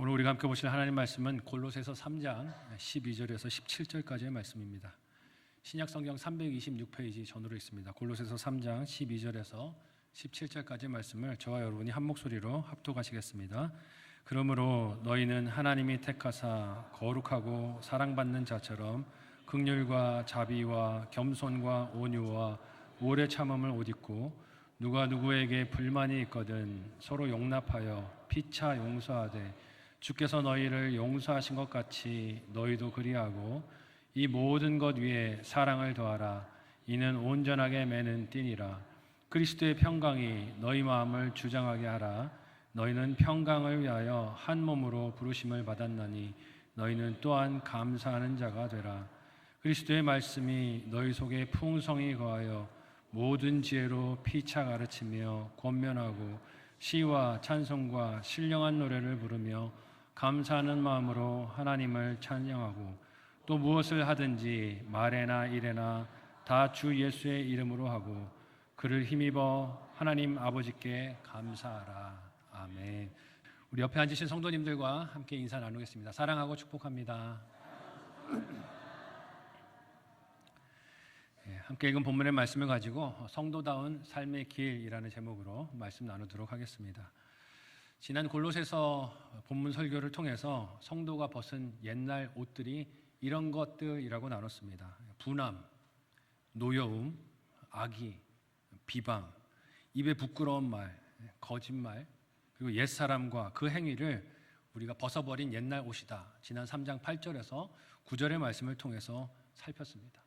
오늘 우리가 함께 보실 하나님 말씀은 골로새서 3장 12절에서 17절까지의 말씀입니다. 신약 성경 326페이지 전으로 있습니다. 골로새서 3장 12절에서 17절까지의 말씀을 저와 여러분이 한 목소리로 합독하시겠습니다. 그러므로 너희는 하나님이 택하사 거룩하고 사랑받는 자처럼 긍휼과 자비와 겸손과 온유와 오래 참음을 옷 입고 누가 누구에게 불만이 있거든 서로 용납하여 피차 용서하되 주께서 너희를 용서하신 것 같이 너희도 그리하고 이 모든 것 위에 사랑을 더하라. 이는 온전하게 매는 띠니라. 그리스도의 평강이 너희 마음을 주장하게 하라. 너희는 평강을 위하여 한 몸으로 부르심을 받았나니 너희는 또한 감사하는 자가 되라. 그리스도의 말씀이 너희 속에 풍성히 거하여 모든 지혜로 피차 가르치며 권면하고 시와 찬송과 신령한 노래를 부르며 감사하는 마음으로 하나님을 찬양하고 또 무엇을 하든지 말에나 일에나 다 주 예수의 이름으로 하고 그를 힘입어 하나님 아버지께 감사하라. 아멘. 우리 옆에 앉으신 성도님들과 함께 인사 나누겠습니다. 사랑하고 축복합니다. 함께 읽은 본문의 말씀을 가지고 성도다운 삶의 길이라는 제목으로 말씀 나누도록 하겠습니다. 지난 골로새서 본문 설교를 통해서 성도가 벗은 옛날 옷들이 이런 것들이라고 나눴습니다. 분함, 노여움, 악의, 비방, 입에 부끄러운 말, 거짓말, 그리고 옛사람과 그 행위를 우리가 벗어버린 옛날 옷이다. 지난 3장 8절에서 9절의 말씀을 통해서 살폈습니다.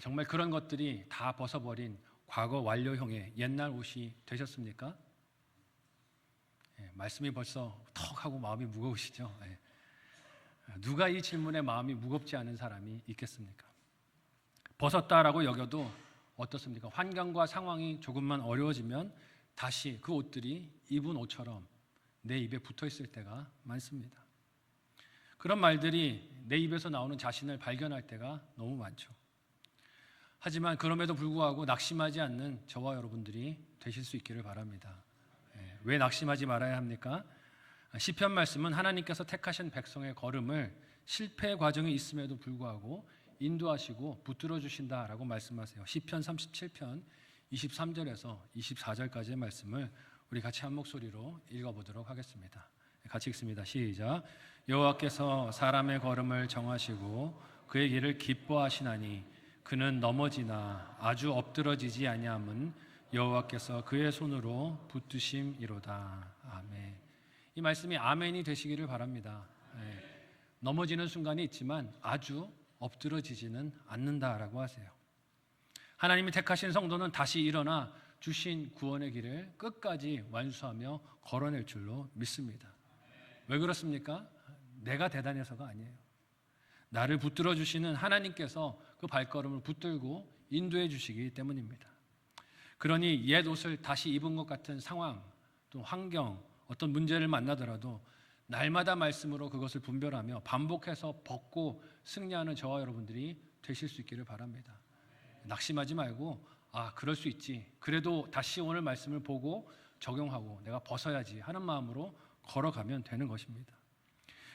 정말 그런 것들이 다 벗어버린 과거 완료형의 옛날 옷이 되셨습니까? 말씀이 벌써 턱 하고 마음이 무거우시죠? 누가 이 질문에 마음이 무겁지 않은 사람이 있겠습니까? 벗었다라고 여겨도 어떻습니까? 환경과 상황이 조금만 어려워지면 다시 그 옷들이 입은 옷처럼 내 입에 붙어 있을 때가 많습니다. 그런 말들이 내 입에서 나오는 자신을 발견할 때가 너무 많죠. 하지만 그럼에도 불구하고 낙심하지 않는 저와 여러분들이 되실 수 있기를 바랍니다. 왜 낙심하지 말아야 합니까? 시편 말씀은 하나님께서 택하신 백성의 걸음을 실패의 과정이 있음에도 불구하고 인도하시고 붙들어 주신다라고 말씀하세요. 시편 37편 23절에서 24절까지의 말씀을 우리 같이 한 목소리로 읽어보도록 하겠습니다. 같이 읽습니다. 시작. 여호와께서 사람의 걸음을 정하시고 그의 길을 기뻐하시나니 그는 넘어지나 아주 엎드러지지 아니함은 여호와께서 그의 손으로 붙드심이로다. 아멘. 이 말씀이 아멘이 되시기를 바랍니다. 넘어지는 순간이 있지만 아주 엎드러지지는 않는다라고 하세요. 하나님이 택하신 성도는 다시 일어나 주신 구원의 길을 끝까지 완수하며 걸어낼 줄로 믿습니다. 왜 그렇습니까? 내가 대단해서가 아니에요. 나를 붙들어 주시는 하나님께서 그 발걸음을 붙들고 인도해 주시기 때문입니다. 그러니 옛 옷을 다시 입은 것 같은 상황, 또 환경, 어떤 문제를 만나더라도 날마다 말씀으로 그것을 분별하며 반복해서 벗고 승리하는 저와 여러분들이 되실 수 있기를 바랍니다. 낙심하지 말고 그럴 수 있지. 그래도 다시 오늘 말씀을 보고 적용하고 내가 벗어야지 하는 마음으로 걸어가면 되는 것입니다.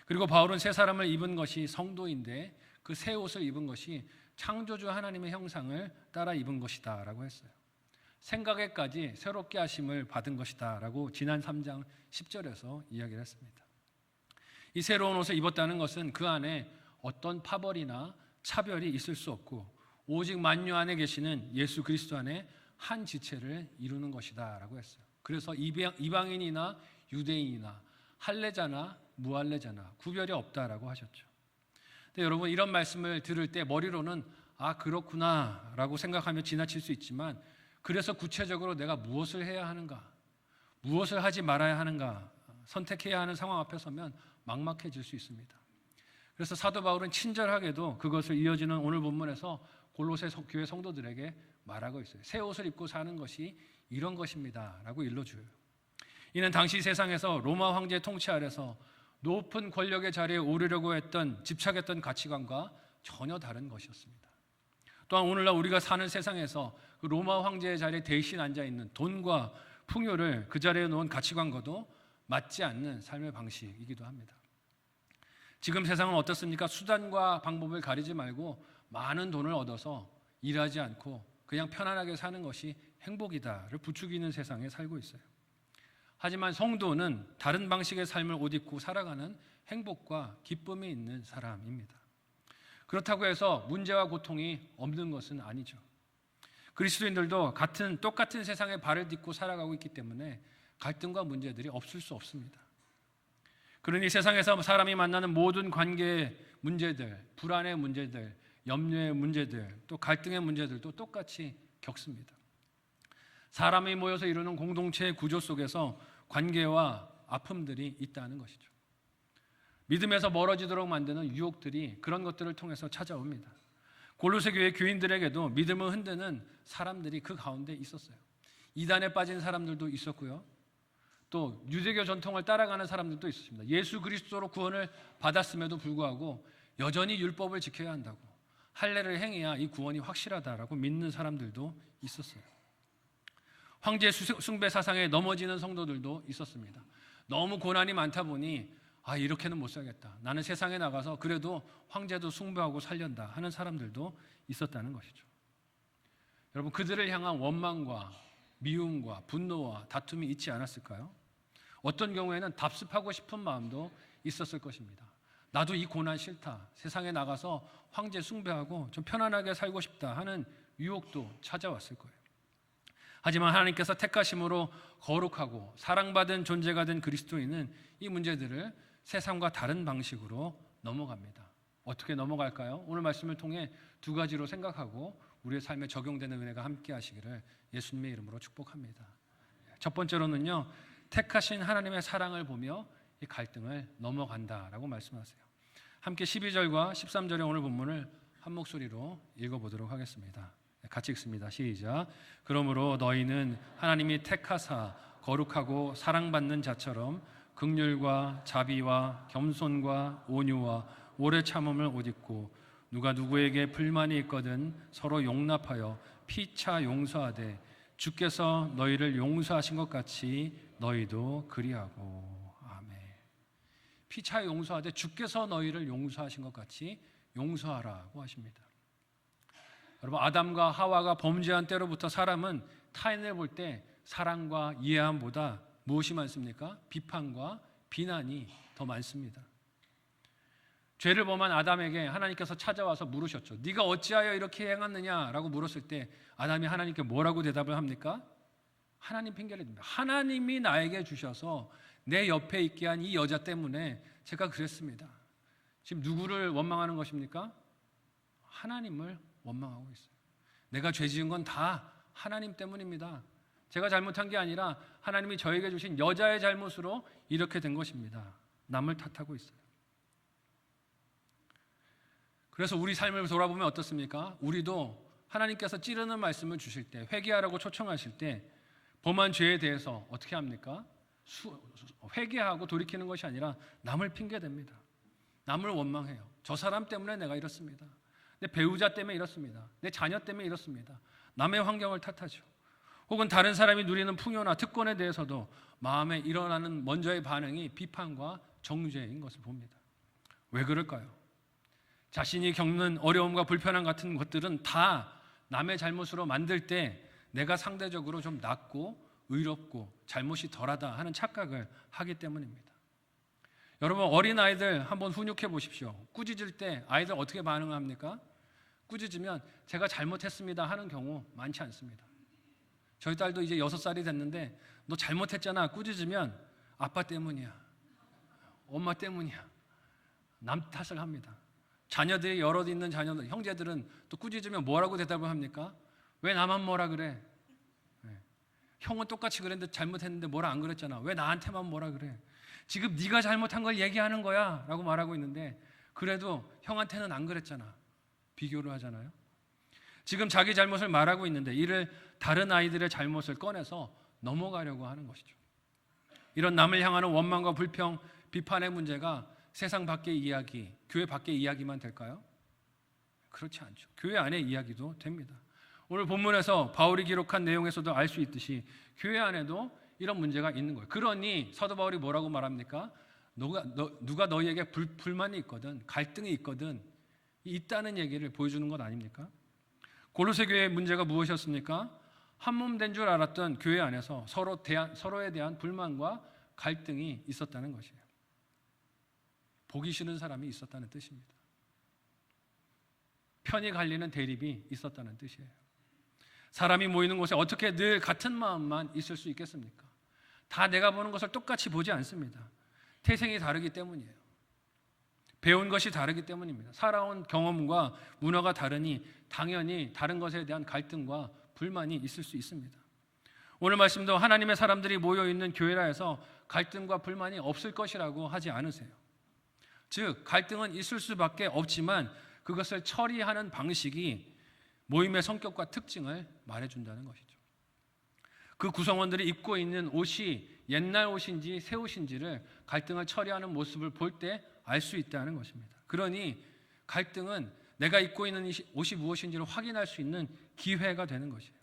그리고 바울은 새 사람을 입은 것이 성도인데 그 새 옷을 입은 것이 창조주 하나님의 형상을 따라 입은 것이다 라고 했어요. 생각에까지 새롭게 하심을 받은 것이다 라고 지난 3장 10절에서 이야기를 했습니다. 이 새로운 옷을 입었다는 것은 그 안에 어떤 파벌이나 차별이 있을 수 없고 오직 만유 안에 계시는 예수 그리스도 안에 한 지체를 이루는 것이다 라고 했어요. 그래서 이방인이나 유대인이나 할례자나 무할례자나 구별이 없다라고 하셨죠. 근데 여러분 이런 말씀을 들을 때 머리로는 그렇구나 라고 생각하며 지나칠 수 있지만 그래서 구체적으로 내가 무엇을 해야 하는가, 무엇을 하지 말아야 하는가 선택해야 하는 상황 앞에 서면 막막해질 수 있습니다. 그래서 사도 바울은 친절하게도 그것을 이어지는 오늘 본문에서 골로새 교회 성도들에게 말하고 있어요. 새 옷을 입고 사는 것이 이런 것입니다 라고 일러줘요. 이는 당시 세상에서 로마 황제의 통치 아래서 높은 권력의 자리에 오르려고 했던 집착했던 가치관과 전혀 다른 것이었습니다. 또한 오늘날 우리가 사는 세상에서 그 로마 황제의 자리에 대신 앉아있는 돈과 풍요를 그 자리에 놓은 가치관과도 맞지 않는 삶의 방식이기도 합니다. 지금 세상은 어떻습니까? 수단과 방법을 가리지 말고 많은 돈을 얻어서 일하지 않고 그냥 편안하게 사는 것이 행복이다를 부추기는 세상에 살고 있어요. 하지만 성도는 다른 방식의 삶을 옷 입고 살아가는 행복과 기쁨이 있는 사람입니다. 그렇다고 해서 문제와 고통이 없는 것은 아니죠. 그리스도인들도 똑같은 세상에 발을 딛고 살아가고 있기 때문에 갈등과 문제들이 없을 수 없습니다. 그러니 세상에서 사람이 만나는 모든 관계의 문제들, 불안의 문제들, 염려의 문제들, 또 갈등의 문제들도 똑같이 겪습니다. 사람이 모여서 이루는 공동체의 구조 속에서 관계와 아픔들이 있다는 것이죠. 믿음에서 멀어지도록 만드는 유혹들이 그런 것들을 통해서 찾아옵니다. 골로새 교회 교인들에게도 믿음을 흔드는 사람들이 그 가운데 있었어요. 이단에 빠진 사람들도 있었고요. 또 유대교 전통을 따라가는 사람들도 있었습니다. 예수 그리스도로 구원을 받았음에도 불구하고 여전히 율법을 지켜야 한다고, 할례를 행해야 이 구원이 확실하다라고 믿는 사람들도 있었어요. 황제 숭배 사상에 넘어지는 성도들도 있었습니다. 너무 고난이 많다 보니 이렇게는 못 살겠다, 나는 세상에 나가서 그래도 황제도 숭배하고 살련다 하는 사람들도 있었다는 것이죠. 여러분, 그들을 향한 원망과 미움과 분노와 다툼이 있지 않았을까요? 어떤 경우에는 답습하고 싶은 마음도 있었을 것입니다. 나도 이 고난 싫다, 세상에 나가서 황제 숭배하고 좀 편안하게 살고 싶다 하는 유혹도 찾아왔을 거예요. 하지만 하나님께서 택하심으로 거룩하고 사랑받은 존재가 된 그리스도인은 이 문제들을 세상과 다른 방식으로 넘어갑니다. 어떻게 넘어갈까요? 오늘 말씀을 통해 두 가지로 생각하고 우리의 삶에 적용되는 은혜가 함께 하시기를 예수님의 이름으로 축복합니다. 첫 번째로는요, 택하신 하나님의 사랑을 보며 이 갈등을 넘어간다라고 말씀하세요. 함께 12절과 13절의 오늘 본문을 한 목소리로 읽어보도록 하겠습니다. 같이 읽습니다. 시작. 그러므로 너희는 하나님이 택하사 거룩하고 사랑받는 자처럼 긍휼과 자비와 겸손과 온유와 오래 참음을 옷 입고 누가 누구에게 불만이 있거든 서로 용납하여 피차 용서하되 주께서 너희를 용서하신 것 같이 너희도 그리하고. 아멘. 피차 용서하되 주께서 너희를 용서하신 것 같이 용서하라고 하십니다. 여러분, 아담과 하와가 범죄한 때로부터 사람은 타인을 볼 때 사랑과 이해함보다 무엇이 많습니까? 비판과 비난이 더 많습니다. 죄를 범한 아담에게 하나님께서 찾아와서 물으셨죠. 네가 어찌하여 이렇게 행하느냐라고 물었을 때 아담이 하나님께 뭐라고 대답을 합니까? 하나님 핑계를 댑니다. 하나님이 나에게 주셔서 내 옆에 있게 한 이 여자 때문에 제가 그랬습니다. 지금 누구를 원망하는 것입니까? 하나님을 원망하고 있어요. 내가 죄 지은 건 다 하나님 때문입니다. 제가 잘못한 게 아니라 하나님이 저에게 주신 여자의 잘못으로 이렇게 된 것입니다. 남을 탓하고 있어요. 그래서 우리 삶을 돌아보면 어떻습니까? 우리도 하나님께서 찌르는 말씀을 주실 때, 회개하라고 초청하실 때 범한 죄에 대해서 어떻게 합니까? 회개하고 돌이키는 것이 아니라 남을 핑계댑니다. 남을 원망해요. 저 사람 때문에 내가 이렇습니다. 내 배우자 때문에 이렇습니다. 내 자녀 때문에 이렇습니다. 남의 환경을 탓하죠. 혹은 다른 사람이 누리는 풍요나 특권에 대해서도 마음에 일어나는 먼저의 반응이 비판과 정죄인 것을 봅니다. 왜 그럴까요? 자신이 겪는 어려움과 불편함 같은 것들은 다 남의 잘못으로 만들 때 내가 상대적으로 좀 낫고 의롭고 잘못이 덜하다 하는 착각을 하기 때문입니다. 여러분, 어린아이들 한번 훈육해 보십시오. 꾸짖을 때 아이들 어떻게 반응합니까? 꾸짖으면 제가 잘못했습니다 하는 경우 많지 않습니다. 저희 딸도 이제 6살이 됐는데 너 잘못했잖아 꾸짖으면 아빠 때문이야, 엄마 때문이야, 남 탓을 합니다. 자녀들이 여럿 있는 자녀들, 형제들은 또 꾸짖으면 뭐라고 대답을 합니까? 왜 나만 뭐라 그래? 형은 똑같이 그랬는데 잘못했는데 뭐라 안 그랬잖아. 왜 나한테만 뭐라 그래? 지금 네가 잘못한 걸 얘기하는 거야 라고 말하고 있는데 그래도 형한테는 안 그랬잖아. 비교를 하잖아요. 지금 자기 잘못을 말하고 있는데 이를 다른 아이들의 잘못을 꺼내서 넘어가려고 하는 것이죠. 이런 남을 향하는 원망과 불평, 비판의 문제가 세상 밖의 이야기, 교회 밖의 이야기만 될까요? 그렇지 않죠. 교회 안의 이야기도 됩니다. 오늘 본문에서 바울이 기록한 내용에서도 알 수 있듯이 교회 안에도 이런 문제가 있는 거예요. 그러니 사도 바울이 뭐라고 말합니까? 누가 너희에게 불만이 있거든, 갈등이 있거든, 있다는 얘기를 보여주는 것 아닙니까? 골로새 교회의 문제가 무엇이었습니까? 한 몸 된 줄 알았던 교회 안에서 서로에 대한 불만과 갈등이 있었다는 것이에요. 보기 싫은 사람이 있었다는 뜻입니다. 편이 갈리는 대립이 있었다는 뜻이에요. 사람이 모이는 곳에 어떻게 늘 같은 마음만 있을 수 있겠습니까? 다 내가 보는 것을 똑같이 보지 않습니다. 태생이 다르기 때문이에요. 배운 것이 다르기 때문입니다. 살아온 경험과 문화가 다르니 당연히 다른 것에 대한 갈등과 불만이 있을 수 있습니다. 오늘 말씀도 하나님의 사람들이 모여있는 교회라 해서 갈등과 불만이 없을 것이라고 하지 않으세요. 즉 갈등은 있을 수밖에 없지만 그것을 처리하는 방식이 모임의 성격과 특징을 말해준다는 것이죠. 그 구성원들이 입고 있는 옷이 옛날 옷인지 새 옷인지를 갈등을 처리하는 모습을 볼 때 알 수 있다는 것입니다. 그러니 갈등은 내가 입고 있는 옷이 무엇인지를 확인할 수 있는 기회가 되는 것이에요.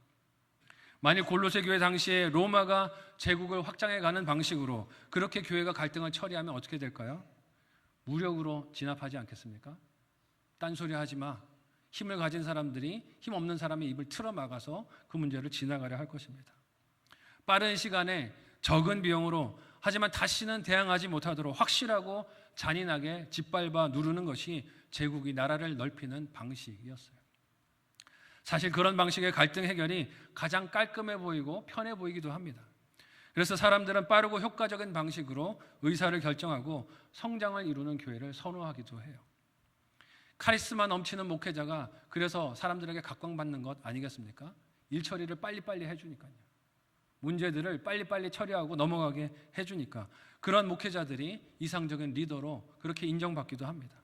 만일 골로새 교회 당시에 로마가 제국을 확장해가는 방식으로 그렇게 교회가 갈등을 처리하면 어떻게 될까요? 무력으로 진압하지 않겠습니까? 딴소리 하지 마. 힘을 가진 사람들이 힘 없는 사람의 입을 틀어막아서 그 문제를 지나가려 할 것입니다. 빠른 시간에 적은 비용으로 하지만 다시는 대항하지 못하도록 확실하고 잔인하게 짓밟아 누르는 것이 제국이 나라를 넓히는 방식이었어요. 사실 그런 방식의 갈등 해결이 가장 깔끔해 보이고 편해 보이기도 합니다. 그래서 사람들은 빠르고 효과적인 방식으로 의사를 결정하고 성장을 이루는 교회를 선호하기도 해요. 카리스마 넘치는 목회자가 그래서 사람들에게 각광받는 것 아니겠습니까? 일 처리를 빨리빨리 해주니까요. 문제들을 빨리빨리 처리하고 넘어가게 해주니까 그런 목회자들이 이상적인 리더로 그렇게 인정받기도 합니다.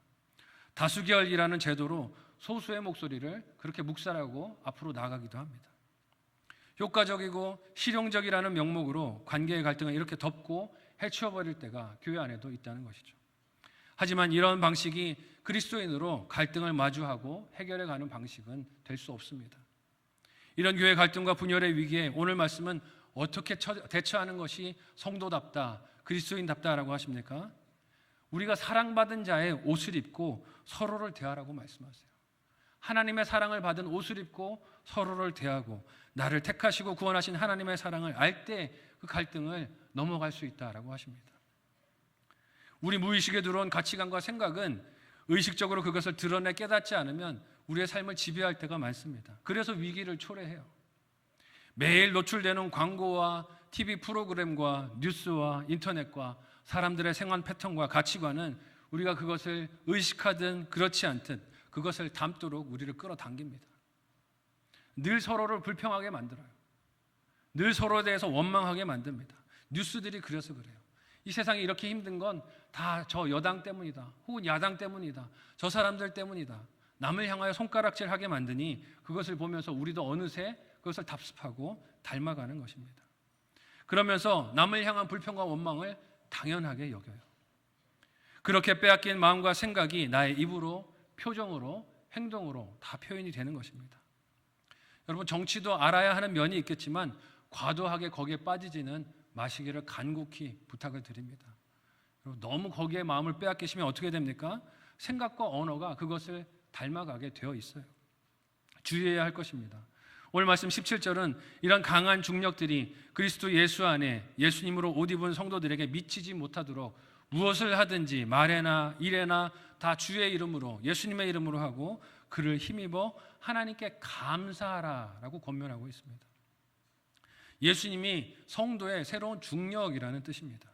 다수결이라는 제도로 소수의 목소리를 그렇게 묵살하고 앞으로 나가기도 합니다. 효과적이고 실용적이라는 명목으로 관계의 갈등을 이렇게 덮고 해치워버릴 때가 교회 안에도 있다는 것이죠. 하지만 이런 방식이 그리스도인으로 갈등을 마주하고 해결해가는 방식은 될 수 없습니다. 이런 교회 갈등과 분열의 위기에 오늘 말씀은 어떻게 대처하는 것이 성도답다, 그리스도인답다라고 하십니까? 우리가 사랑받은 자의 옷을 입고 서로를 대하라고 말씀하세요. 하나님의 사랑을 받은 옷을 입고 서로를 대하고 나를 택하시고 구원하신 하나님의 사랑을 알 때 그 갈등을 넘어갈 수 있다라고 하십니다. 우리 무의식에 들어온 가치관과 생각은 의식적으로 그것을 드러내 깨닫지 않으면 우리의 삶을 지배할 때가 많습니다. 그래서 위기를 초래해요. 매일 노출되는 광고와 TV 프로그램과 뉴스와 인터넷과 사람들의 생활 패턴과 가치관은 우리가 그것을 의식하든 그렇지 않든 그것을 담도록 우리를 끌어당깁니다. 늘 서로를 불평하게 만들어요. 늘 서로에 대해서 원망하게 만듭니다. 뉴스들이 그래서 그래요. 이 세상이 이렇게 힘든 건 다 저 여당 때문이다. 혹은 야당 때문이다. 저 사람들 때문이다. 남을 향하여 손가락질하게 만드니 그것을 보면서 우리도 어느새 그것을 답습하고 닮아가는 것입니다. 그러면서 남을 향한 불평과 원망을 당연하게 여겨요. 그렇게 빼앗긴 마음과 생각이 나의 입으로, 표정으로, 행동으로 다 표현이 되는 것입니다. 여러분, 정치도 알아야 하는 면이 있겠지만 과도하게 거기에 빠지지는 마시기를 간곡히 부탁을 드립니다. 여러분, 너무 거기에 마음을 빼앗기시면 어떻게 됩니까? 생각과 언어가 그것을 닮아가게 되어 있어요. 주의해야 할 것입니다. 오늘 말씀 17절은 이런 강한 중력들이 그리스도 예수 안에 예수님으로 옷 입은 성도들에게 미치지 못하도록 무엇을 하든지 말에나 일에나 다 주의 이름으로 예수님의 이름으로 하고 그를 힘입어 하나님께 감사하라라고 권면하고 있습니다. 예수님이 성도의 새로운 중력이라는 뜻입니다.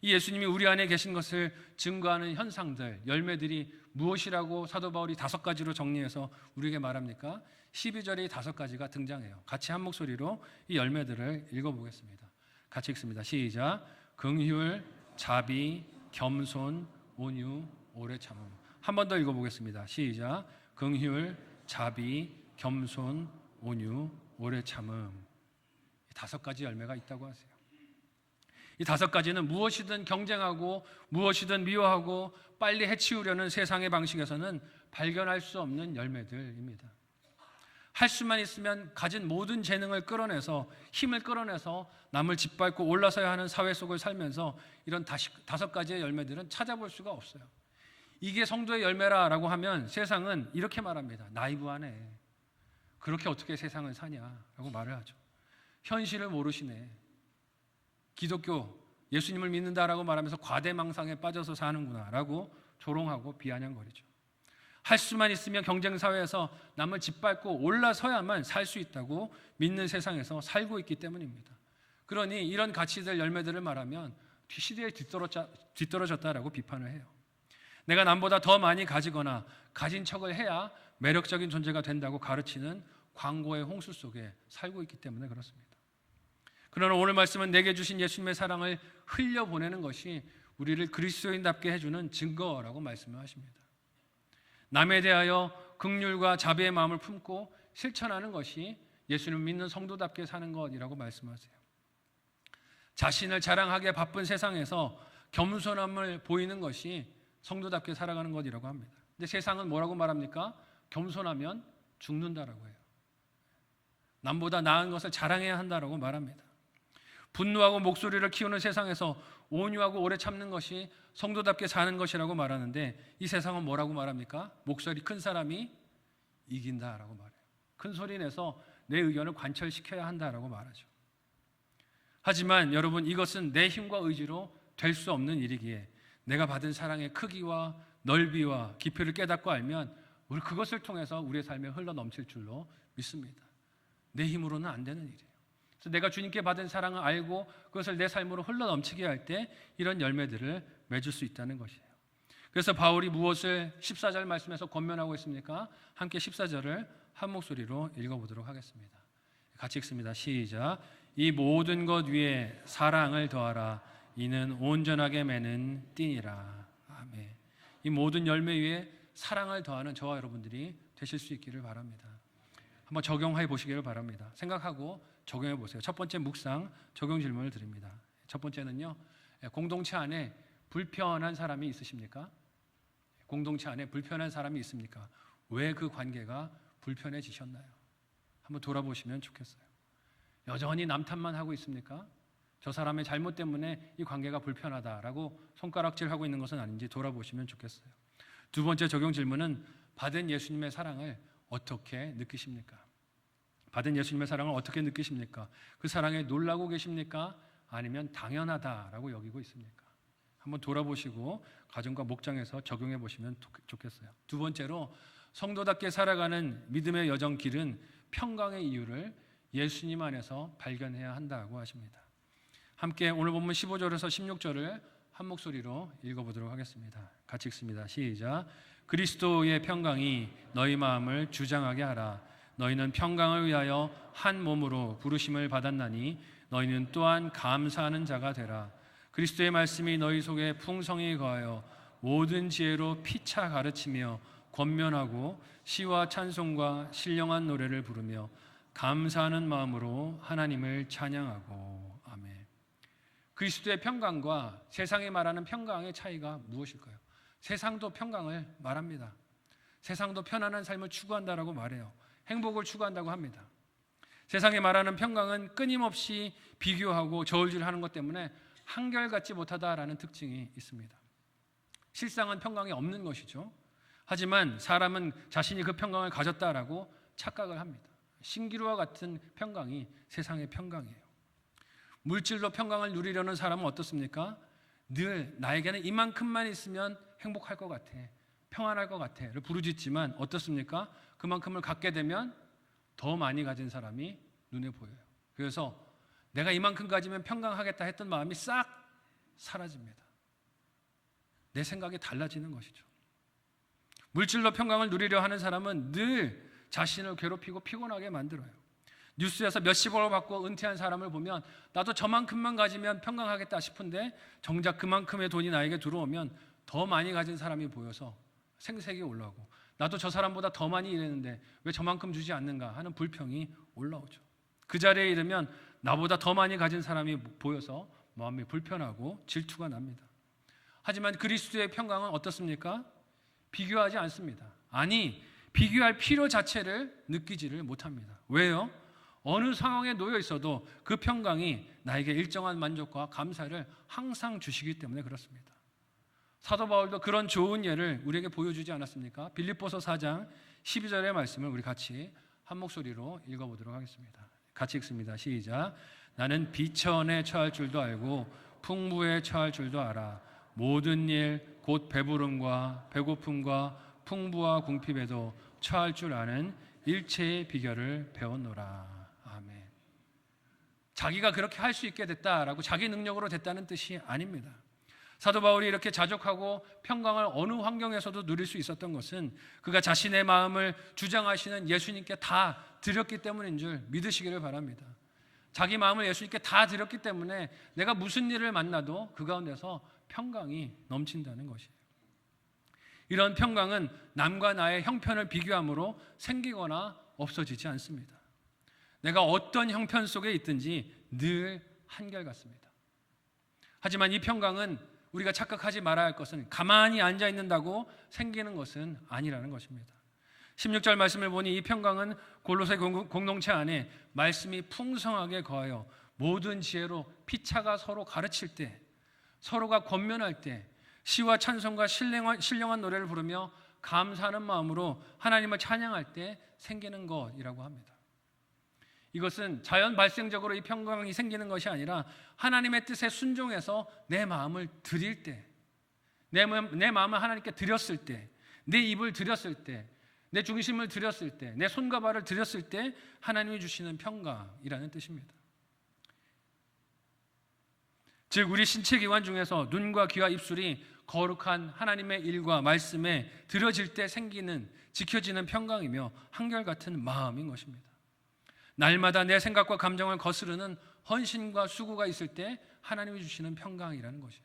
이 예수님이 우리 안에 계신 것을 증거하는 현상들, 열매들이 무엇이라고 사도 바울이 5가지로 정리해서 우리에게 말합니까? 12절에 5가지가 등장해요. 같이 한 목소리로 이 열매들을 읽어보겠습니다. 같이 읽습니다. 시작. 긍휼, 자비, 겸손, 온유, 오래 참음. 한 번 더 읽어보겠습니다. 시작. 긍휼, 자비, 겸손, 온유, 오래 참음. 5가지 열매가 있다고 하세요. 이 5가지는 무엇이든 경쟁하고 무엇이든 미워하고 빨리 해치우려는 세상의 방식에서는 발견할 수 없는 열매들입니다. 할 수만 있으면 가진 모든 재능을 끌어내서 힘을 끌어내서 남을 짓밟고 올라서야 하는 사회 속을 살면서 이런 5가지의 열매들은 찾아볼 수가 없어요. 이게 성도의 열매라라고 하면 세상은 이렇게 말합니다. 나이브하네. 그렇게 어떻게 세상을 사냐라고 말을 하죠. 현실을 모르시네. 기독교, 예수님을 믿는다라고 말하면서 과대망상에 빠져서 사는구나라고 조롱하고 비아냥거리죠. 할 수만 있으면 경쟁사회에서 남을 짓밟고 올라서야만 살 수 있다고 믿는 세상에서 살고 있기 때문입니다. 그러니 이런 가치들, 열매들을 말하면 시대에 뒤떨어졌다라고 비판을 해요. 내가 남보다 더 많이 가지거나 가진 척을 해야 매력적인 존재가 된다고 가르치는 광고의 홍수 속에 살고 있기 때문에 그렇습니다. 그러나 오늘 말씀은 내게 주신 예수님의 사랑을 흘려보내는 것이 우리를 그리스도인답게 해주는 증거라고 말씀을 하십니다. 남에 대하여 긍휼과 자비의 마음을 품고 실천하는 것이 예수님을 믿는 성도답게 사는 것이라고 말씀하세요. 자신을 자랑하기에 바쁜 세상에서 겸손함을 보이는 것이 성도답게 살아가는 것이라고 합니다. 근데 세상은 뭐라고 말합니까? 겸손하면 죽는다라고 해요. 남보다 나은 것을 자랑해야 한다라고 말합니다. 분노하고 목소리를 키우는 세상에서 온유하고 오래 참는 것이 성도답게 사는 것이라고 말하는데 이 세상은 뭐라고 말합니까? 목소리 큰 사람이 이긴다라고 말해요. 큰 소리 내서 내 의견을 관철시켜야 한다라고 말하죠. 하지만 여러분, 이것은 내 힘과 의지로 될 수 없는 일이기에 내가 받은 사랑의 크기와 넓이와 깊이를 깨닫고 알면 우리 그것을 통해서 우리의 삶에 흘러넘칠 줄로 믿습니다. 내 힘으로는 안 되는 일이에요. 그래서 내가 주님께 받은 사랑을 알고 그것을 내 삶으로 흘러넘치게 할 때 이런 열매들을 맺을 수 있다는 것이에요. 그래서 바울이 무엇을 14절 말씀에서 권면하고 있습니까? 함께 14절을 한 목소리로 읽어보도록 하겠습니다. 같이 읽습니다. 시작. 이 모든 것 위에 사랑을 더하라. 이는 온전하게 매는 띠니라. 아멘. 이 모든 열매 위에 사랑을 더하는 저와 여러분들이 되실 수 있기를 바랍니다. 한번 적용해 보시기를 바랍니다. 생각하고 적용해 보세요. 첫 번째 묵상 적용 질문을 드립니다. 첫 번째는요, 공동체 안에 불편한 사람이 있으십니까? 공동체 안에 불편한 사람이 있습니까? 왜 그 관계가 불편해지셨나요? 한번 돌아보시면 좋겠어요. 여전히 남탓만 하고 있습니까? 저 사람의 잘못 때문에 이 관계가 불편하다라고 손가락질하고 있는 것은 아닌지 돌아보시면 좋겠어요. 두 번째 적용 질문은 받은 예수님의 사랑을 어떻게 느끼십니까? 받은 예수님의 사랑을 어떻게 느끼십니까? 그 사랑에 놀라고 계십니까? 아니면 당연하다라고 여기고 있습니까? 한번 돌아보시고 가정과 목장에서 적용해 보시면 좋겠어요. 두 번째로 성도답게 살아가는 믿음의 여정 길은 평강의 이유를 예수님 안에서 발견해야 한다고 하십니다. 함께 오늘 본문 15절에서 16절을 한 목소리로 읽어보도록 하겠습니다. 같이 읽습니다. 시작. 그리스도의 평강이 너희 마음을 주장하게 하라. 너희는 평강을 위하여 한 몸으로 부르심을 받았나니 너희는 또한 감사하는 자가 되라. 그리스도의 말씀이 너희 속에 풍성히 거하여 모든 지혜로 피차 가르치며 권면하고 시와 찬송과 신령한 노래를 부르며 감사하는 마음으로 하나님을 찬양하고. 아멘. 그리스도의 평강과 세상이 말하는 평강의 차이가 무엇일까요? 세상도 평강을 말합니다. 세상도 편안한 삶을 추구한다라고 말해요. 행복을 추구한다고 합니다. 세상이 말하는 평강은 끊임없이 비교하고 저울질하는 것 때문에 한결같지 못하다라는 특징이 있습니다. 실상은 평강이 없는 것이죠. 하지만 사람은 자신이 그 평강을 가졌다라고 착각을 합니다. 신기루와 같은 평강이 세상의 평강이에요. 물질로 평강을 누리려는 사람은 어떻습니까? 늘 나에게는 이만큼만 있으면 행복할 것 같아, 평안할 것 같아를 부르짖지만 어떻습니까? 그만큼을 갖게 되면 더 많이 가진 사람이 눈에 보여요. 그래서 내가 이만큼 가지면 평강하겠다 했던 마음이 싹 사라집니다. 내 생각이 달라지는 것이죠. 물질로 평강을 누리려 하는 사람은 늘 자신을 괴롭히고 피곤하게 만들어요. 뉴스에서 몇십억을 받고 은퇴한 사람을 보면 나도 저만큼만 가지면 평강하겠다 싶은데 정작 그만큼의 돈이 나에게 들어오면 더 많이 가진 사람이 보여서 생색이 올라오고 나도 저 사람보다 더 많이 일했는데 왜 저만큼 주지 않는가 하는 불평이 올라오죠. 그 자리에 이르면 나보다 더 많이 가진 사람이 보여서 마음이 불편하고 질투가 납니다. 하지만 그리스도의 평강은 어떻습니까? 비교하지 않습니다. 아니, 비교할 필요 자체를 느끼지를 못합니다. 왜요? 어느 상황에 놓여 있어도 그 평강이 나에게 일정한 만족과 감사를 항상 주시기 때문에 그렇습니다. 사도 바울도 그런 좋은 예를 우리에게 보여주지 않았습니까? 빌립보서 4장 12절의 말씀을 우리 같이 한 목소리로 읽어보도록 하겠습니다. 같이 읽습니다. 시작. 나는 비천에 처할 줄도 알고 풍부에 처할 줄도 알아. 모든 일 곧 배부름과 배고픔과 풍부와 궁핍에도 처할 줄 아는 일체의 비결을 배웠노라. 아멘. 자기가 그렇게 할 수 있게 됐다라고 자기 능력으로 됐다는 뜻이 아닙니다. 사도 바울이 이렇게 자족하고 평강을 어느 환경에서도 누릴 수 있었던 것은 그가 자신의 마음을 주장하시는 예수님께 다 드렸기 때문인 줄 믿으시기를 바랍니다. 자기 마음을 예수님께 다 드렸기 때문에 내가 무슨 일을 만나도 그 가운데서 평강이 넘친다는 것이에요. 이런 평강은 남과 나의 형편을 비교함으로 생기거나 없어지지 않습니다. 내가 어떤 형편 속에 있든지 늘 한결같습니다. 하지만 이 평강은 우리가 착각하지 말아야 할 것은 가만히 앉아 있는다고 생기는 것은 아니라는 것입니다. 16절 말씀을 보니 이 평강은 골로새 공동체 안에 말씀이 풍성하게 거하여 모든 지혜로 피차가 서로 가르칠 때, 서로가 권면할 때, 시와 찬송과 신령한 노래를 부르며 감사하는 마음으로 하나님을 찬양할 때 생기는 것이라고 합니다. 이것은 자연 발생적으로 이 평강이 생기는 것이 아니라 하나님의 뜻에 순종해서 내 마음을 드릴 때, 내 마음을 하나님께 드렸을 때, 내 입을 드렸을 때, 내 중심을 드렸을 때, 내 손과 발을 드렸을 때 하나님이 주시는 평강이라는 뜻입니다. 즉 우리 신체 기관 중에서 눈과 귀와 입술이 거룩한 하나님의 일과 말씀에 들어질 때 생기는, 지켜지는 평강이며 한결같은 마음인 것입니다. 날마다 내 생각과 감정을 거스르는 헌신과 수고가 있을 때 하나님이 주시는 평강이라는 것이에요.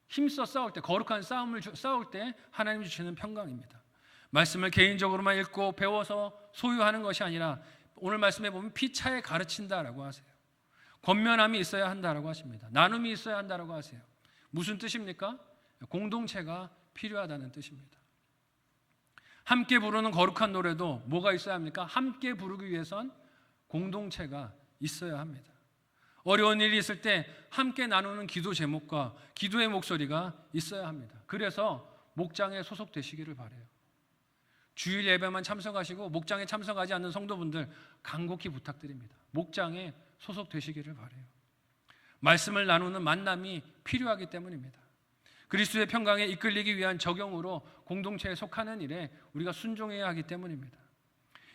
힘써 싸울 때, 거룩한 싸움을 싸울 때 하나님이 주시는 평강입니다. 말씀을 개인적으로만 읽고 배워서 소유하는 것이 아니라 오늘 말씀에 보면 피차에 가르친다라고 하세요. 권면함이 있어야 한다라고 하십니다. 나눔이 있어야 한다라고 하세요. 무슨 뜻입니까? 공동체가 필요하다는 뜻입니다. 함께 부르는 거룩한 노래도 뭐가 있어야 합니까? 함께 부르기 위해선 공동체가 있어야 합니다. 어려운 일이 있을 때 함께 나누는 기도 제목과 기도의 목소리가 있어야 합니다. 그래서 목장에 소속되시기를 바라요. 주일 예배만 참석하시고 목장에 참석하지 않는 성도분들 간곡히 부탁드립니다. 목장에 소속되시기를 바라요. 말씀을 나누는 만남이 필요하기 때문입니다. 그리스도의 평강에 이끌리기 위한 적용으로 공동체에 속하는 일에 우리가 순종해야 하기 때문입니다.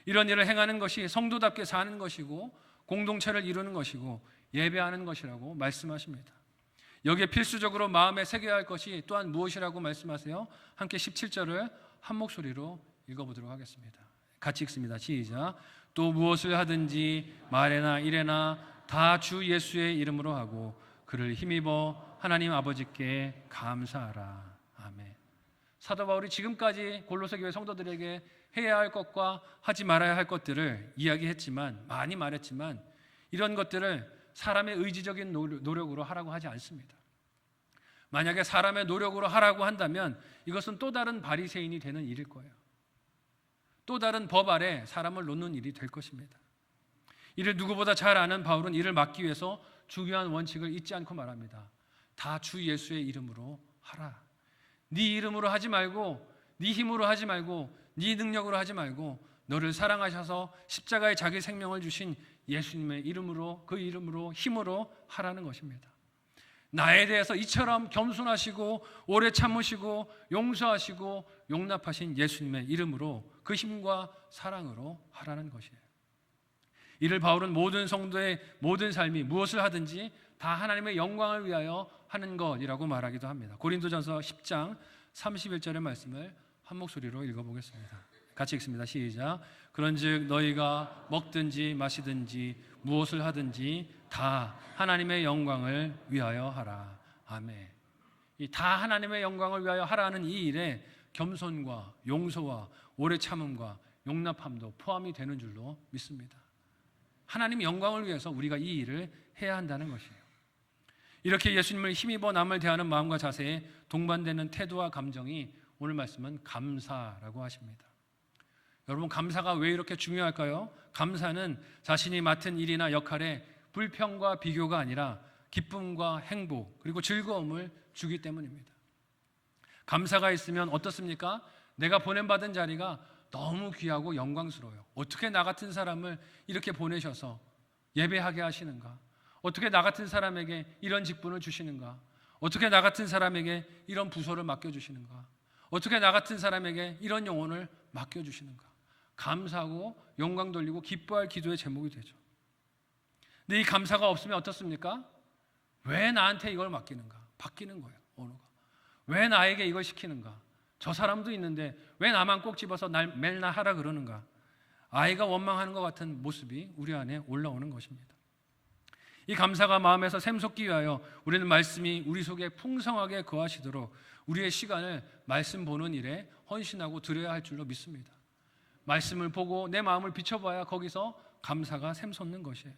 이런 일을 행하는 것이 성도답게 사는 것이고 공동체를 이루는 것이고 예배하는 것이라고 말씀하십니다. 여기에 필수적으로 마음에 새겨야 할 것이 또한 무엇이라고 말씀하세요? 함께 17절을 한 목소리로 읽어보도록 하겠습니다. 같이 읽습니다. 시작. 또 무엇을 하든지 말에나 일에나 다 주 예수의 이름으로 하고 그를 힘입어 하나님 아버지께 감사하라. 아멘. 사도 바울이 지금까지 골로새 교회 성도들에게 해야 할 것과 하지 말아야 할 것들을 이야기했지만, 많이 말했지만 이런 것들을 사람의 의지적인 노력으로 하라고 하지 않습니다. 만약에 사람의 노력으로 하라고 한다면 이것은 또 다른 바리새인이 되는 일일 거예요. 또 다른 법 아래 사람을 놓는 일이 될 것입니다. 이를 누구보다 잘 아는 바울은 이를 막기 위해서 중요한 원칙을 잊지 않고 말합니다. 다 주 예수의 이름으로 하라. 네 이름으로 하지 말고, 네 힘으로 하지 말고, 네 능력으로 하지 말고 너를 사랑하셔서 십자가에 자기 생명을 주신 예수님의 이름으로, 그 이름으로, 힘으로 하라는 것입니다. 나에 대해서 이처럼 겸손하시고 오래 참으시고 용서하시고 용납하신 예수님의 이름으로, 그 힘과 사랑으로 하라는 것이에요. 이를 바울은 모든 성도의 모든 삶이 무엇을 하든지 다 하나님의 영광을 위하여 하는 것이라고 말하기도 합니다. 고린도전서 10장 31절의 말씀을 한 목소리로 읽어보겠습니다. 같이 읽습니다. 시작. 그런즉 너희가 먹든지 마시든지 무엇을 하든지 다 하나님의 영광을 위하여 하라. 아멘. 이 다 하나님의 영광을 위하여 하라는 이 일에 겸손과 용서와 오래 참음과 용납함도 포함이 되는 줄로 믿습니다. 하나님 영광을 위해서 우리가 이 일을 해야 한다는 것이에요. 이렇게 예수님을 힘입어 남을 대하는 마음과 자세에 동반되는 태도와 감정이 오늘 말씀은 감사라고 하십니다. 여러분, 감사가 왜 이렇게 중요할까요? 감사는 자신이 맡은 일이나 역할에 불평과 비교가 아니라 기쁨과 행복 그리고 즐거움을 주기 때문입니다. 감사가 있으면 어떻습니까? 내가 보냄받은 자리가 너무 귀하고 영광스러워요. 어떻게 나 같은 사람을 이렇게 보내셔서 예배하게 하시는가? 어떻게 나 같은 사람에게 이런 직분을 주시는가? 어떻게 나 같은 사람에게 이런 부서를 맡겨주시는가? 어떻게 나 같은 사람에게 이런 영혼을 맡겨주시는가? 감사하고 영광 돌리고 기뻐할 기도의 제목이 되죠. 근데 이 감사가 없으면 어떻습니까? 왜 나한테 이걸 맡기는가? 바뀌는 거예요, 언어가. 왜 나에게 이걸 시키는가? 저 사람도 있는데 왜 나만 꼭 집어서 매일 나 하라 그러는가? 아이가 원망하는 것 같은 모습이 우리 안에 올라오는 것입니다. 이 감사가 마음에서 샘솟기 위하여 우리는 말씀이 우리 속에 풍성하게 거하시도록 우리의 시간을 말씀 보는 일에 헌신하고 드려야 할 줄로 믿습니다. 말씀을 보고 내 마음을 비춰봐야 거기서 감사가 샘솟는 것이에요.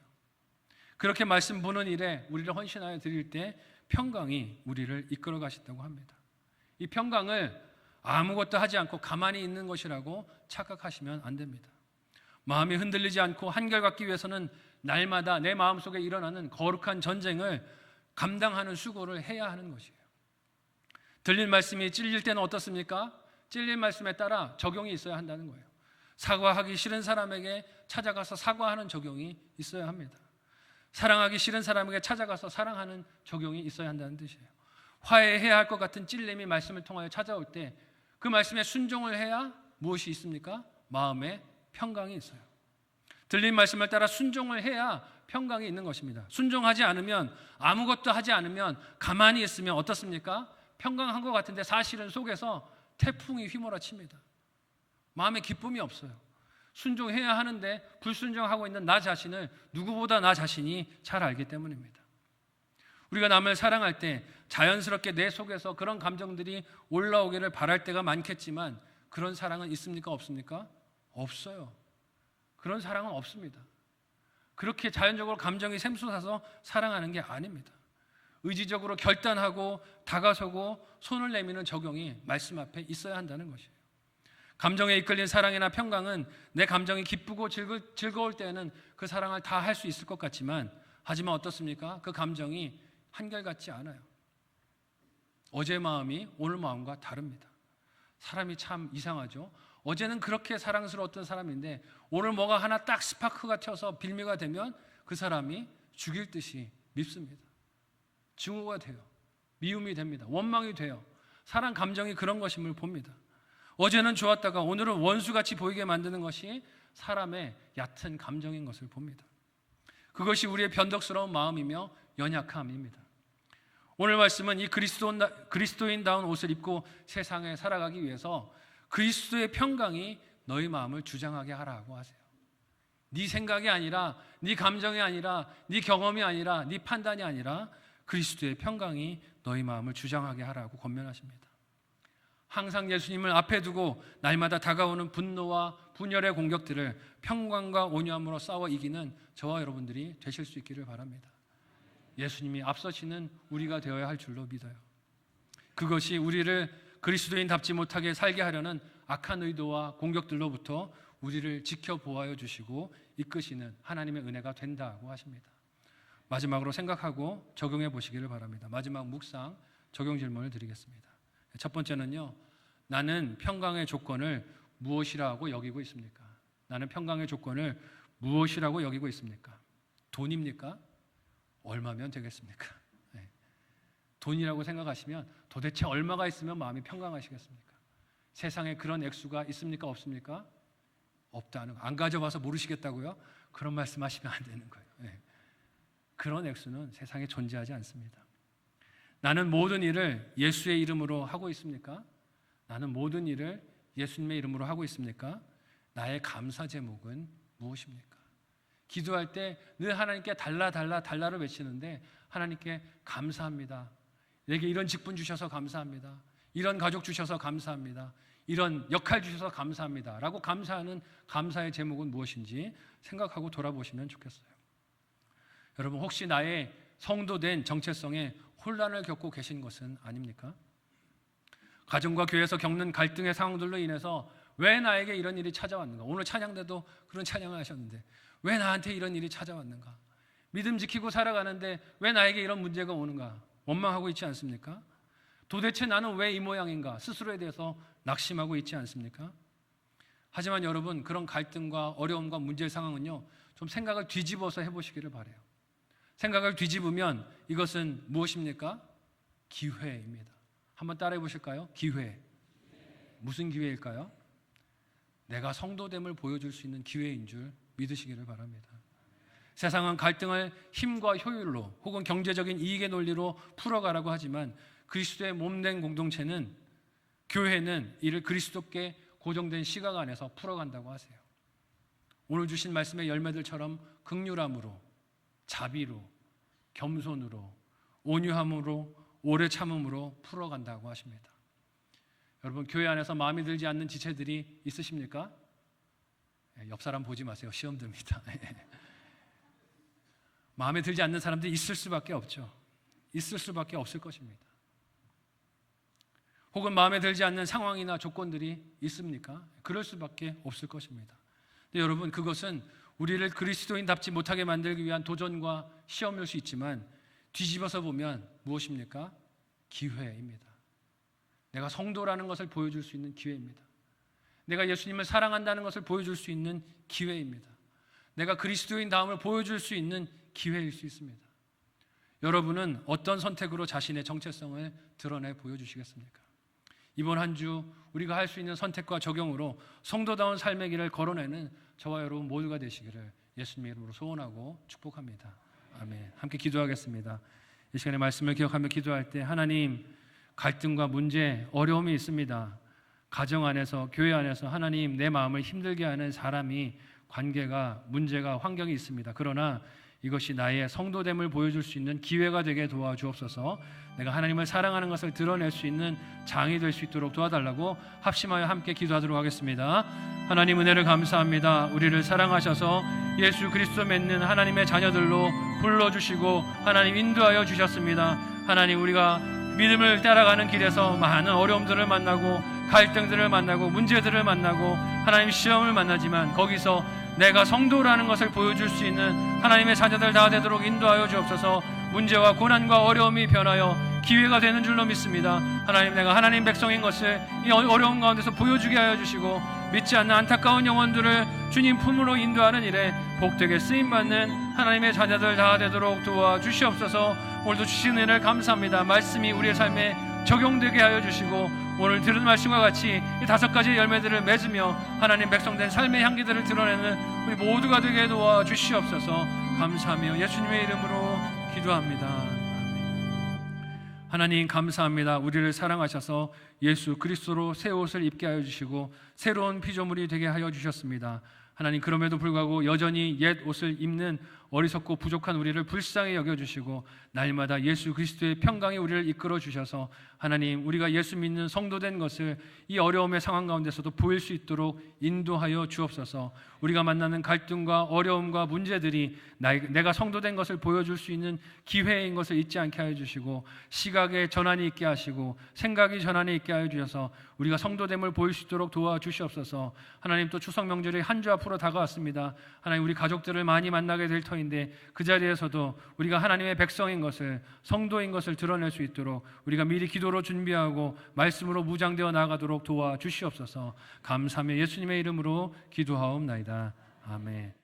그렇게 말씀 보는 일에 우리를 헌신하여 드릴 때 평강이 우리를 이끌어 가신다고 합니다. 이 평강을 아무것도 하지 않고 가만히 있는 것이라고 착각하시면 안 됩니다. 마음이 흔들리지 않고 한결같기 위해서는 날마다 내 마음속에 일어나는 거룩한 전쟁을 감당하는 수고를 해야 하는 것이에요. 들린 말씀이 찔릴 때는 어떻습니까? 찔린 말씀에 따라 적용이 있어야 한다는 거예요. 사과하기 싫은 사람에게 찾아가서 사과하는 적용이 있어야 합니다. 사랑하기 싫은 사람에게 찾아가서 사랑하는 적용이 있어야 한다는 뜻이에요. 화해해야 할 것 같은 찔림이 말씀을 통하여 찾아올 때 그 말씀에 순종을 해야 무엇이 있습니까? 마음에 평강이 있어요. 들린 말씀을 따라 순종을 해야 평강이 있는 것입니다. 순종하지 않으면, 아무것도 하지 않으면, 가만히 있으면 어떻습니까? 평강한 것 같은데 사실은 속에서 태풍이 휘몰아칩니다. 마음에 기쁨이 없어요. 순종해야 하는데 불순종하고 있는 나 자신을 누구보다 나 자신이 잘 알기 때문입니다. 우리가 남을 사랑할 때 자연스럽게 내 속에서 그런 감정들이 올라오기를 바랄 때가 많겠지만 그런 사랑은 있습니까? 없습니까? 없어요. 그런 사랑은 없습니다. 그렇게 자연적으로 감정이 샘솟아서 사랑하는 게 아닙니다. 의지적으로 결단하고 다가서고 손을 내미는 적용이 말씀 앞에 있어야 한다는 것이에요. 감정에 이끌린 사랑이나 평강은 내 감정이 기쁘고 즐거울 때는 그 사랑을 다 할 수 있을 것 같지만, 하지만 어떻습니까? 그 감정이 한결같지 않아요. 어제 마음이 오늘 마음과 다릅니다. 사람이 참 이상하죠. 어제는 그렇게 사랑스러웠던 사람인데 오늘 뭐가 하나 딱 스파크가 튀어서 빌미가 되면 그 사람이 죽일 듯이 밉습니다. 증오가 돼요. 미움이 됩니다. 원망이 돼요. 사랑 감정이 그런 것임을 봅니다. 어제는 좋았다가 오늘은 원수같이 보이게 만드는 것이 사람의 얕은 감정인 것을 봅니다. 그것이 우리의 변덕스러운 마음이며 연약함입니다. 오늘 말씀은 이 그리스도인다운 옷을 입고 세상에 살아가기 위해서 그리스도의 평강이 너희 마음을 주장하게 하라고 하세요. 네 생각이 아니라, 네 감정이 아니라, 네 경험이 아니라, 네 판단이 아니라 그리스도의 평강이 너희 마음을 주장하게 하라고 권면하십니다. 항상 예수님을 앞에 두고 날마다 다가오는 분노와 분열의 공격들을 평강과 온유함으로 싸워 이기는 저와 여러분들이 되실 수 있기를 바랍니다. 예수님이 앞서시는 우리가 되어야 할 줄로 믿어요. 그것이 우리를 그리스도인답지 못하게 살게 하려는 악한 의도와 공격들로부터 우리를 지켜보아여 주시고 이끄시는 하나님의 은혜가 된다고 하십니다. 마지막으로 생각하고 적용해 보시기를 바랍니다. 마지막 묵상 적용 질문을 드리겠습니다. 첫 번째는요, 나는 평강의 조건을 무엇이라고 여기고 있습니까? 나는 평강의 조건을 무엇이라고 여기고 있습니까? 돈입니까? 얼마면 되겠습니까? 네. 돈이라고 생각하시면 도대체 얼마가 있으면 마음이 평강하시겠습니까? 세상에 그런 액수가 있습니까? 없습니까? 없다는 거. 안 가져봐서 모르시겠다고요? 그런 말씀하시면 안 되는 거예요. 네. 그런 액수는 세상에 존재하지 않습니다. 나는 모든 일을 예수의 이름으로 하고 있습니까? 나는 모든 일을 예수님의 이름으로 하고 있습니까? 나의 감사 제목은 무엇입니까? 기도할 때 늘 하나님께 달라를 외치는데 하나님께 감사합니다. 내게 이런 직분 주셔서 감사합니다. 이런 가족 주셔서 감사합니다. 이런 역할 주셔서 감사합니다. 라고 감사하는 감사의 제목은 무엇인지 생각하고 돌아보시면 좋겠어요. 여러분, 혹시 나의 성도된 정체성에 혼란을 겪고 계신 것은 아닙니까? 가정과 교회에서 겪는 갈등의 상황들로 인해서 왜 나에게 이런 일이 찾아왔는가? 오늘 찬양 때도 그런 찬양을 하셨는데 왜 나한테 이런 일이 찾아왔는가? 믿음 지키고 살아가는데 왜 나에게 이런 문제가 오는가? 원망하고 있지 않습니까? 도대체 나는 왜 이 모양인가? 스스로에 대해서 낙심하고 있지 않습니까? 하지만 여러분, 그런 갈등과 어려움과 문제 상황은요, 좀 생각을 뒤집어서 해보시기를 바라요. 생각을 뒤집으면 이것은 무엇입니까? 기회입니다. 한번 따라해 보실까요? 기회. 무슨 기회일까요? 내가 성도됨을 보여줄 수 있는 기회인 줄 믿으시기를 바랍니다. 세상은 갈등을 힘과 효율로 혹은 경제적인 이익의 논리로 풀어가라고 하지만 그리스도의 몸된 공동체는, 교회는 이를 그리스도께 고정된 시각 안에서 풀어간다고 하세요. 오늘 주신 말씀의 열매들처럼 긍휼함으로, 자비로, 겸손으로, 온유함으로, 오래 참음으로 풀어간다고 하십니다. 여러분, 교회 안에서 마음에 들지 않는 지체들이 있으십니까? 옆 사람 보지 마세요. 시험 듭니다. 마음에 들지 않는 사람들이 있을 수밖에 없죠. 있을 수밖에 없을 것입니다. 혹은 마음에 들지 않는 상황이나 조건들이 있습니까? 그럴 수밖에 없을 것입니다. 근데 여러분, 그것은 우리를 그리스도인답지 못하게 만들기 위한 도전과 시험일 수 있지만 뒤집어서 보면 무엇입니까? 기회입니다. 내가 성도라는 것을 보여줄 수 있는 기회입니다. 내가 예수님을 사랑한다는 것을 보여줄 수 있는 기회입니다. 내가 그리스도인 다음을 보여줄 수 있는 기회일 수 있습니다. 여러분은 어떤 선택으로 자신의 정체성을 드러내 보여주시겠습니까? 이번 한 주 우리가 할 수 있는 선택과 적용으로 성도다운 삶의 길을 걸어내는 저와 여러분 모두가 되시기를 예수님의 이름으로 소원하고 축복합니다. 아멘. 함께 기도하겠습니다. 이 시간에 말씀을 기억하며 기도할 때, 하나님, 갈등과 문제, 어려움이 있습니다. 가정 안에서, 교회 안에서 하나님, 내 마음을 힘들게 하는 사람이, 관계가, 문제가, 환경이 있습니다. 그러나 이것이 나의 성도됨을 보여줄 수 있는 기회가 되게 도와주옵소서. 내가 하나님을 사랑하는 것을 드러낼 수 있는 장이 될 수 있도록 도와달라고 합심하여 함께 기도하도록 하겠습니다. 하나님, 은혜를 감사합니다. 우리를 사랑하셔서 예수 그리스도 맺는 하나님의 자녀들로 불러주시고 하나님 인도하여 주셨습니다. 하나님, 우리가 믿음을 따라가는 길에서 많은 어려움들을 만나고 갈등들을 만나고 문제들을 만나고 하나님 시험을 만나지만 거기서 내가 성도라는 것을 보여줄 수 있는 하나님의 자녀들 다 되도록 인도하여 주옵소서. 문제와 고난과 어려움이 변하여 기회가 되는 줄로 믿습니다. 하나님, 내가 하나님 백성인 것을 이 어려운 가운데서 보여주게 하여 주시고 믿지 않는 안타까운 영혼들을 주님 품으로 인도하는 일에 복되게 쓰임받는 하나님의 자녀들 다 되도록 도와주시옵소서. 오늘도 주신 은혜를 감사합니다. 말씀이 우리의 삶에 적용되게 하여 주시고 오늘 들은 말씀과 같이 이 5가지의 열매들을 맺으며 하나님 백성된 삶의 향기들을 드러내는 우리 모두가 되게 도와주시옵소서. 감사하며 예수님의 이름으로 기도합니다. 하나님, 감사합니다. 우리를 사랑하셔서 예수 그리스도로 새 옷을 입게 하여 주시고 새로운 피조물이 되게 하여 주셨습니다. 하나님, 그럼에도 불구하고 여전히 옛 옷을 입는 어리석고 부족한 우리를 불쌍히 여겨주시고 날마다 예수 그리스도의 평강이 우리를 이끌어 주셔서 하나님, 우리가 예수 믿는 성도된 것을 이 어려움의 상황 가운데서도 보일 수 있도록 인도하여 주옵소서. 우리가 만나는 갈등과 어려움과 문제들이 내가 성도된 것을 보여줄 수 있는 기회인 것을 잊지 않게 하여 주시고 시각에 전환이 있게 하시고 생각이 전환이 있게 하여 주셔서 우리가 성도됨을 보일 수 있도록 도와주시옵소서. 하나님, 또 추석 명절이 한 주 앞으로 다가왔습니다. 하나님, 우리 가족들을 많이 만나게 될 터인데 그 자리에서도 우리가 하나님의 백성인 것을, 성도인 것을 드러낼 수 있도록 우리가 미리 기도로 준비하고 말씀으로 무장되어 나아가도록 도와주시옵소서. 감사하며 예수님의 이름으로 기도하옵나이다. 아멘.